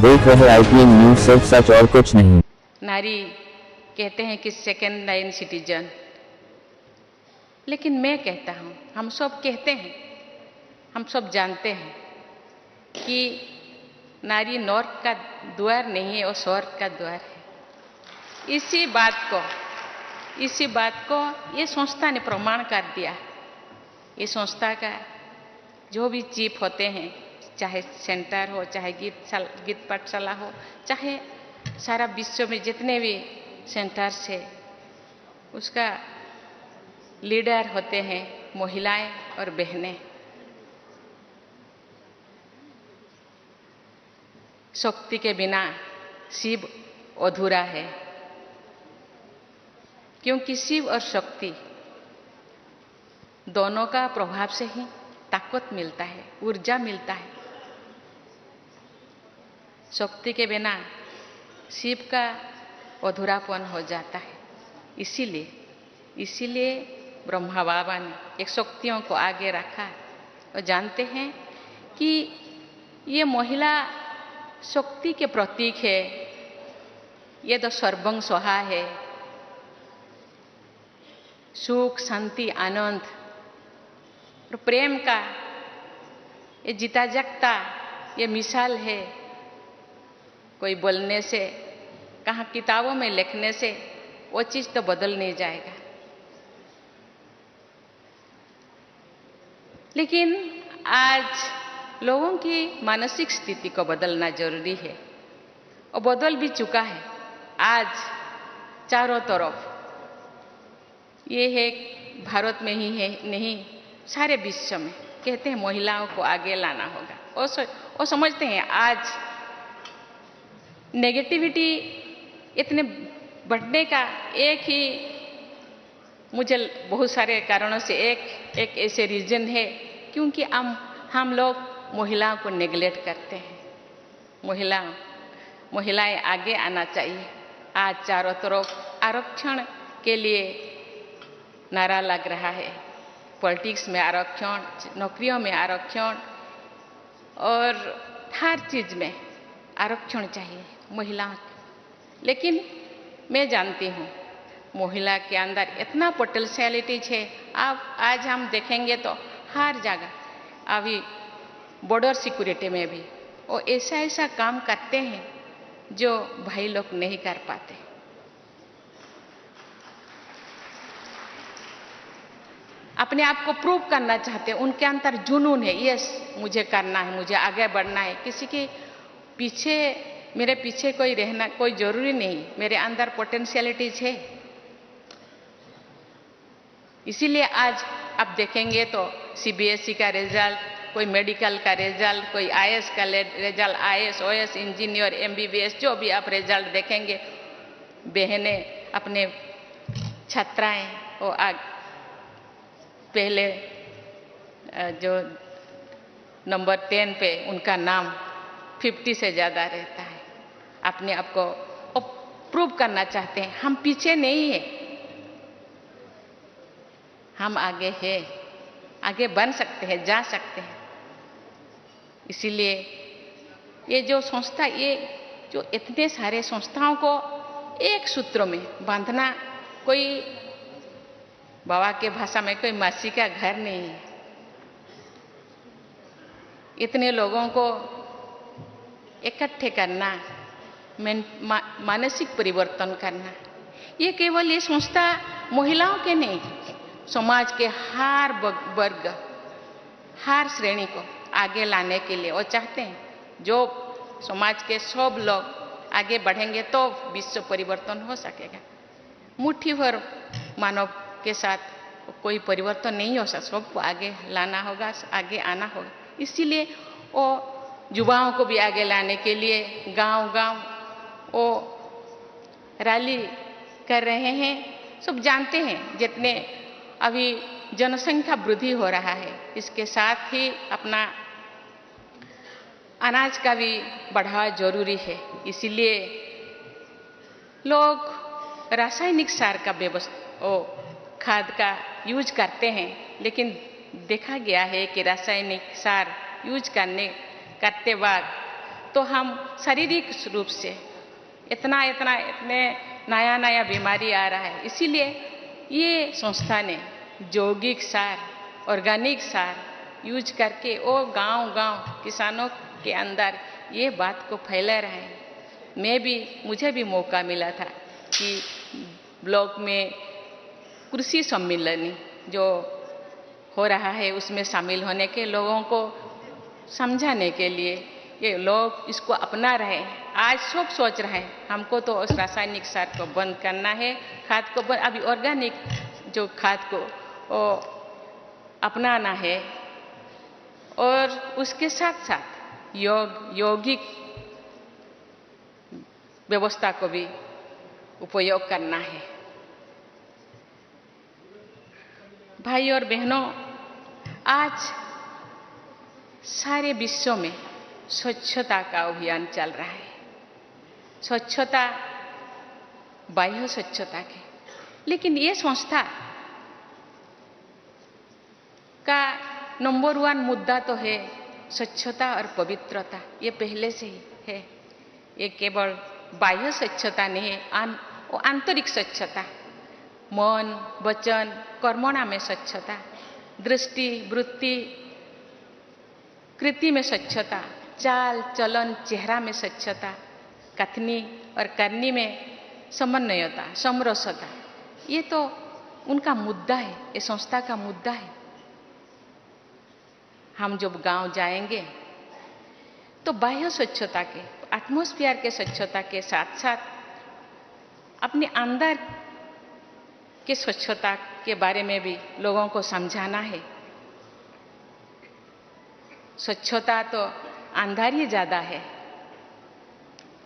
देख रहे IPN news, सिर्फ सच और कुछ नहीं। नारी कहते हैं कि सेकेंड लाइन सिटीजन, लेकिन मैं कहता हूँ, हम सब कहते हैं, हम सब जानते हैं कि नारी नर्क का द्वार नहीं है, वो स्वर्ग का द्वार है। इसी बात को ये संस्था ने प्रमाण कर दिया। ये संस्था का जो भी चीफ होते हैं, चाहे सेंटर हो, चाहे गीत पाठशाला हो, चाहे सारा विश्व में जितने भी सेंटर्स है, उसका लीडर होते हैं महिलाएं और बहनें। शक्ति के बिना शिव अधूरा है, क्योंकि शिव और शक्ति दोनों का प्रभाव से ही ताकत मिलता है, ऊर्जा मिलता है। शक्ति के बिना शिव का अधूरापन हो जाता है। इसीलिए ब्रह्मा बाबा ने एक शक्तियों को आगे रखा और जानते हैं कि ये महिला शक्ति के प्रतीक है, ये तो सर्वं स्वाहा है। सुख, शांति, आनंद और प्रेम का ये जीता जागता ये मिसाल है। कोई बोलने से, कहाँ किताबों में लिखने से वो चीज़ तो बदल नहीं जाएगा, लेकिन आज लोगों की मानसिक स्थिति को बदलना जरूरी है और बदल भी चुका है। आज चारों तरफ ये है, भारत में ही है नहीं, सारे विश्व में कहते हैं महिलाओं को आगे लाना होगा। और समझते हैं आज नेगेटिविटी इतने बढ़ने का एक ही, मुझे बहुत सारे कारणों से एक ऐसे रीजन है, क्योंकि हम लोग महिलाओं को नेग्लेक्ट करते हैं। महिलाएं आगे आना चाहिए। आज चारों तरफ आरक्षण के लिए नारा लग रहा है। पॉलिटिक्स में आरक्षण, नौकरियों में आरक्षण और हर चीज में आरक्षण चाहिए महिलाओं को। लेकिन मैं जानती हूँ महिला के अंदर इतना पोटेंशियलिटीज है। आज हम देखेंगे तो हर जगह, अभी बॉर्डर सिक्योरिटी में भी वो ऐसा काम करते हैं जो भाई लोग नहीं कर पाते। अपने आप को प्रूव करना चाहते हैं, उनके अंदर जुनून है, यस मुझे करना है, मुझे आगे बढ़ना है। किसी के पीछे, मेरे पीछे कोई रहना कोई जरूरी नहीं, मेरे अंदर पोटेंशियलिटीज है। इसीलिए आज आप देखेंगे तो CBSE का रिजल्ट, कोई मेडिकल का रिजल्ट, कोई IAS का result, IAS, OS, engineer, MBBS, जो भी आप रिजल्ट देखेंगे, बहनें अपने छात्राएं वो पहले जो नंबर 10 पे उनका नाम 50 से ज़्यादा रहता है। अपने आप को प्रूव करना चाहते हैं। हम पीछे नहीं है, हम आगे हैं, आगे बन सकते हैं, जा सकते हैं। इसीलिए ये जो संस्था, ये जो इतने सारे संस्थाओं को एक सूत्र में बांधना, कोई बाबा के भाषा में कोई मासी का घर नहीं है। इतने लोगों को इकट्ठे करना, मानसिक परिवर्तन करना, ये केवल ये संस्था महिलाओं के नहीं, समाज के हर वर्ग, हर श्रेणी को आगे लाने के लिए वो चाहते हैं। जो समाज के सब लोग आगे बढ़ेंगे तो विश्व परिवर्तन हो सकेगा। मुट्ठी भर मानव के साथ कोई परिवर्तन नहीं हो सकता, सबको आगे लाना होगा, आगे आना होगा। इसीलिए वो युवाओं को भी आगे लाने के लिए गांव-गांव वो रैली कर रहे हैं। सब जानते हैं जितने अभी जनसंख्या वृद्धि हो रहा है, इसके साथ ही अपना अनाज का भी बढ़ावा जरूरी है। इसीलिए लोग रासायनिक सार का खाद का यूज करते हैं, लेकिन देखा गया है कि रासायनिक सार यूज करते वक्त तो हम शारीरिक रूप से इतने नया नया बीमारी आ रहा है। इसीलिए ये संस्था ने जैविक सार, ऑर्गेनिक सार यूज करके वो गांव-गांव किसानों के अंदर ये बात को फैला रहे हैं। मुझे भी मौका मिला था कि ब्लॉक में कृषि सम्मेलन जो हो रहा है उसमें शामिल होने के, लोगों को समझाने के लिए ये लोग इसको अपना रहे हैं। आज सब सोच रहे हैं हमको तो उस रासायनिक सार को बंद करना है, खाद को बंद, अभी ऑर्गेनिक जो खाद को अपनाना है और उसके साथ साथ यौगिक व्यवस्था को भी उपयोग करना है। भाई और बहनों, आज सारे विश्व में स्वच्छता का अभियान चल रहा है। स्वच्छता, बाह्य स्वच्छता के, लेकिन ये संस्था का नंबर 1 मुद्दा तो है स्वच्छता और पवित्रता। ये पहले से ही है। ये केवल बाह्य स्वच्छता नहीं है, वो आंतरिक स्वच्छता, मन, वचन, कर्मणा में स्वच्छता, दृष्टि, वृत्ति, कृति में स्वच्छता, चाल चलन, चेहरा में स्वच्छता, कथनी और करनी में समन्वयता, समरसता, ये तो उनका मुद्दा है, ये संस्था का मुद्दा है। हम जब गांव जाएंगे तो बाह्य स्वच्छता के, एटमॉस्फेयर के स्वच्छता के साथ साथ अपने अंदर के स्वच्छता के बारे में भी लोगों को समझाना है। स्वच्छता तो अंदर ही ज़्यादा है।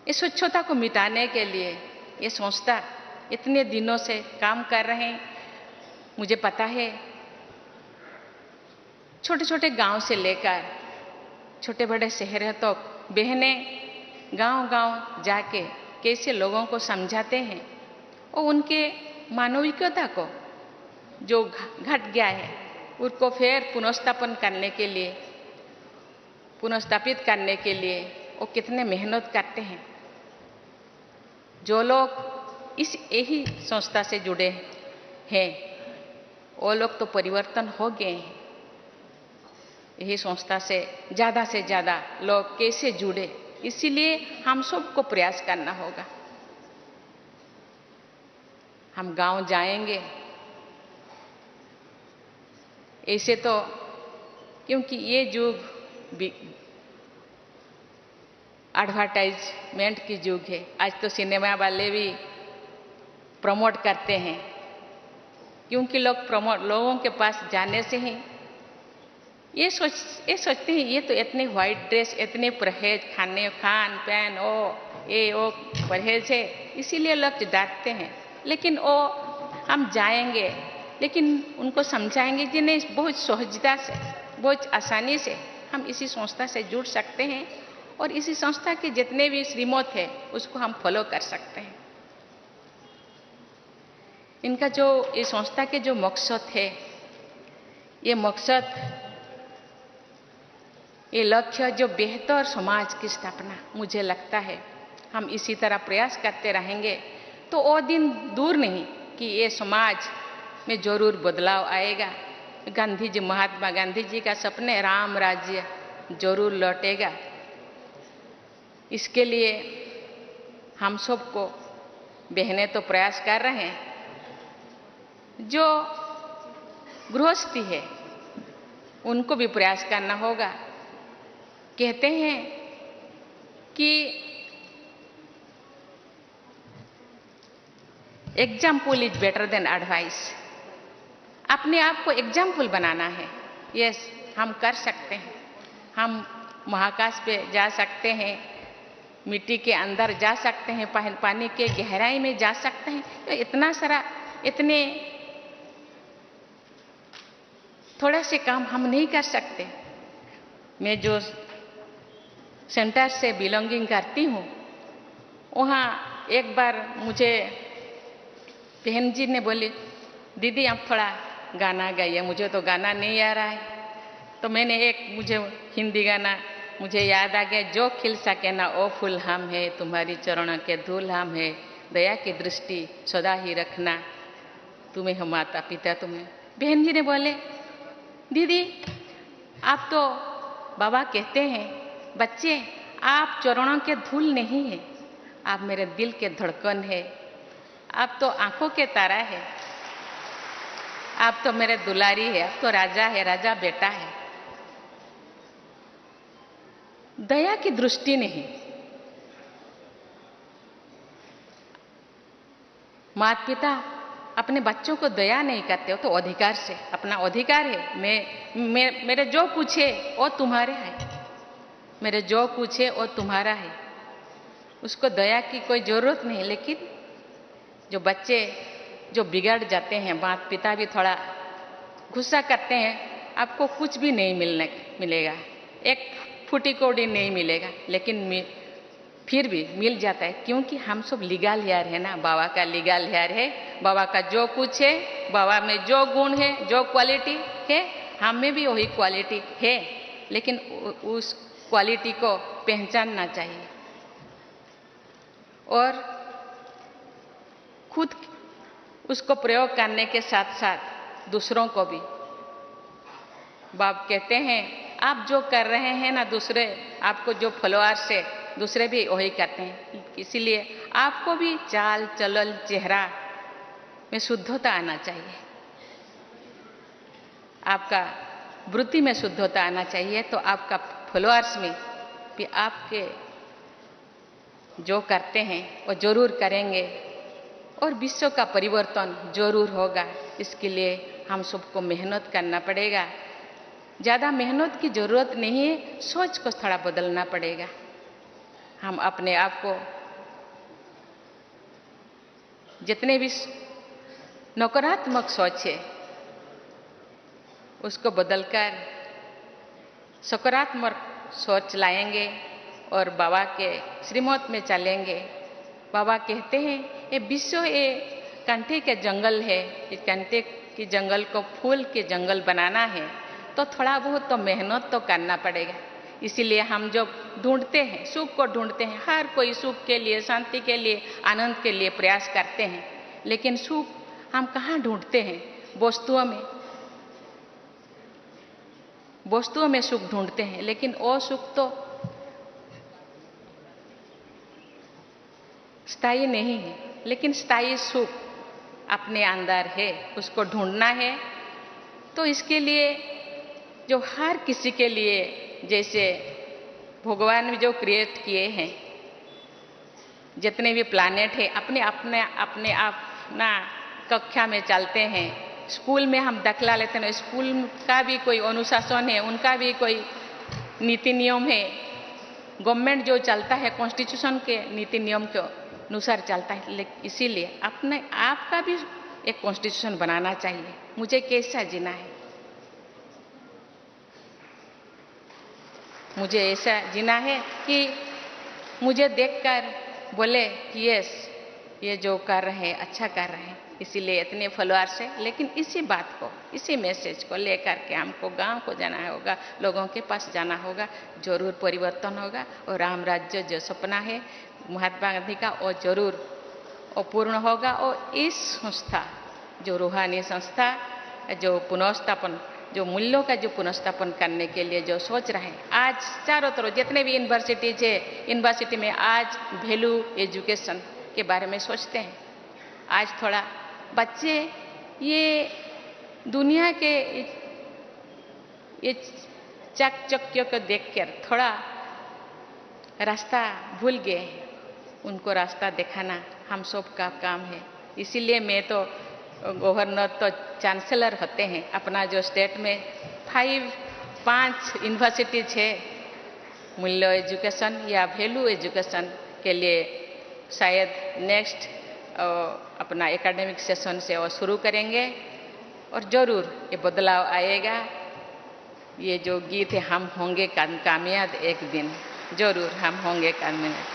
इस स्वच्छता को मिटाने के लिए ये संस्था इतने दिनों से काम कर रहे हैं। मुझे पता है छोटे छोटे गांव से लेकर छोटे बड़े शहरों तक बहनें गांव-गांव जाके कैसे लोगों को समझाते हैं और उनके मानविकता को जो घट गया है उसको फिर पुनर्स्थापित करने के लिए वो कितने मेहनत करते हैं। जो लोग इस यही संस्था से जुड़े हैं वो लोग तो परिवर्तन हो गए हैं। यही संस्था से ज़्यादा लोग कैसे जुड़े, इसीलिए हम सबको प्रयास करना होगा। हम गांव जाएंगे ऐसे तो, क्योंकि ये युग एडवर्टाइजमेंट की युग है। आज तो सिनेमा वाले भी प्रमोट करते हैं, क्योंकि लोगों के पास जाने से ही ये सोचते हैं ये तो इतने व्हाइट ड्रेस, इतने परहेज, खान पान वो परहेज है, इसीलिए लोग डांटते हैं। लेकिन वो हम जाएंगे, लेकिन उनको समझाएंगे कि नहीं, बहुत सहजता से, बहुत आसानी से हम इसी संस्था से जुड़ सकते हैं और इसी संस्था के जितने भी श्रीमत है उसको हम फॉलो कर सकते हैं। इनका जो ये संस्था के जो मकसद है, ये मकसद, ये लक्ष्य जो बेहतर समाज की स्थापना, मुझे लगता है हम इसी तरह प्रयास करते रहेंगे तो वो दिन दूर नहीं कि ये समाज में जरूर बदलाव आएगा। महात्मा गांधी जी का सपने राम राज्य जरूर लौटेगा। इसके लिए हम सबको, बहनें तो प्रयास कर रहे हैं, जो गृहस्थी है उनको भी प्रयास करना होगा। कहते हैं कि example is better than advice. अपने आप को एग्जाम्पल बनाना है। यस, हम कर सकते हैं। हम महाकाश पे जा सकते हैं, मिट्टी के अंदर जा सकते हैं, पानी के गहराई में जा सकते हैं। तो इतना सारा, इतने थोड़ा से काम हम नहीं कर सकते। मैं जो सेंटर से बिलोंगिंग करती हूँ, वहाँ एक बार मुझे बहन जी ने बोली, दीदी आप थोड़ा गाना गाइए। मुझे तो गाना नहीं आ रहा है, तो मैंने मुझे हिंदी गाना मुझे याद आ गया, जो खिल सके ना ओ फूल हम है, तुम्हारी चरणों के धूल हम है, दया की दृष्टि सदा ही रखना, तुम्हें हो माता पिता तुम्हें। बहन जी ने बोले, दीदी आप तो बाबा कहते हैं, बच्चे आप चरणों के धूल नहीं है, आप मेरे दिल के धड़कन है, आप तो आंखों के तारा है, आप तो मेरे दुलारी है, आप तो राजा है, राजा बेटा है। दया की दृष्टि नहीं, माता पिता अपने बच्चों को दया नहीं करते हो तो अधिकार से, अपना अधिकार है, मेरे जो कुछ है वो तुम्हारे है, मेरे जो कुछ है वो तुम्हारा है, उसको दया की कोई जरूरत नहीं। लेकिन जो बच्चे जो बिगड़ जाते हैं, माता पिता भी थोड़ा गुस्सा करते हैं, आपको कुछ भी नहीं मिलेगा, एक फूटी कौड़ी नहीं मिलेगा, लेकिन फिर भी मिल जाता है, क्योंकि हम सब लीगल हेयर है ना, बाबा का लीगल हेयर है, बाबा का जो कुछ है, बाबा में जो गुण है, जो क्वालिटी है, हम में भी वही क्वालिटी है, लेकिन उस क्वालिटी को पहचानना चाहिए और खुद उसको प्रयोग करने के साथ साथ दूसरों को भी। बाप कहते हैं, आप जो कर रहे हैं ना, दूसरे आपको जो फॉलोअर्स है, दूसरे भी वही करते हैं, इसीलिए आपको भी चाल चलन चेहरा में शुद्धता आना चाहिए, आपका वृत्ति में शुद्धता आना चाहिए, तो आपका फॉलोअर्स में भी आपके जो करते हैं वो जरूर करेंगे और विश्व का परिवर्तन जरूर होगा। इसके लिए हम सबको मेहनत करना पड़ेगा, ज़्यादा मेहनत की ज़रूरत नहीं है, सोच को थोड़ा बदलना पड़ेगा। हम अपने आप को जितने भी नकारात्मक सोच है उसको बदलकर सकारात्मक सोच लाएंगे और बाबा के श्रीमत में चलेंगे। बाबा कहते हैं, ये विश्व ये कंटे के जंगल है, इस कंटे के जंगल को फूल के जंगल बनाना है तो थोड़ा बहुत तो मेहनत तो करना पड़ेगा। इसीलिए हम जो ढूंढते हैं, सुख को ढूंढते हैं, हर कोई सुख के लिए, शांति के लिए, आनंद के लिए प्रयास करते हैं, लेकिन सुख हम कहाँ ढूंढते हैं? वस्तुओं में, वस्तुओं में सुख ढूंढते हैं, लेकिन वो सुख तो स्थायी नहीं है। लेकिन स्थायी सुख अपने अंदर है, उसको ढूंढना है। तो इसके लिए जो हर किसी के लिए, जैसे भगवान ने जो क्रिएट किए हैं, जितने भी प्लैनेट है, अपने अपने अपने अपना कक्षा में चलते हैं। स्कूल में हम दाखिला लेते हैं, स्कूल का भी कोई अनुशासन है, उनका भी कोई नीति नियम है। गवर्नमेंट जो चलता है कॉन्स्टिट्यूशन के नीति नियम के अनुसार चलता है, लेकिन इसीलिए अपने आप का भी एक कॉन्स्टिट्यूशन बनाना चाहिए। मुझे कैसा जीना है, मुझे ऐसा जीना है कि मुझे देखकर बोले कि यस, ये जो कर रहे हैं अच्छा कर रहे हैं। इसीलिए इतने फॉलोअर्स है, लेकिन इसी बात को, इसी मैसेज को लेकर के हमको गांव को जाना होगा, लोगों के पास जाना होगा, जरूर परिवर्तन होगा। और राम राज्य जो सपना है महात्मा गांधी का, वो जरूर वो पूर्ण होगा। और इस संस्था जो रूहानी संस्था, जो पुनर्स्थापन, जो मूल्यों का जो पुनर्स्थापन करने के लिए जो सोच रहे हैं, आज चारों तरफ जितने भी यूनिवर्सिटीज है, यूनिवर्सिटी में आज वैल्यू एजुकेशन के बारे में सोचते हैं। आज थोड़ा बच्चे ये दुनिया के ये चकचक्यों को देखकर थोड़ा रास्ता भूल गए हैं। उनको रास्ता दिखाना हम सब का काम है। इसीलिए मैं तो गवर्नर तो चांसलर होते हैं, अपना जो स्टेट में 5 यूनिवर्सिटीज है मूल्य एजुकेशन या वैल्यू एजुकेशन के लिए, शायद नेक्स्ट अपना एकेडमिक सेशन से वो शुरू करेंगे और ज़रूर ये बदलाव आएगा। ये जो गीत है, हम होंगे कामयाब एक दिन, ज़रूर हम होंगे कामयाब।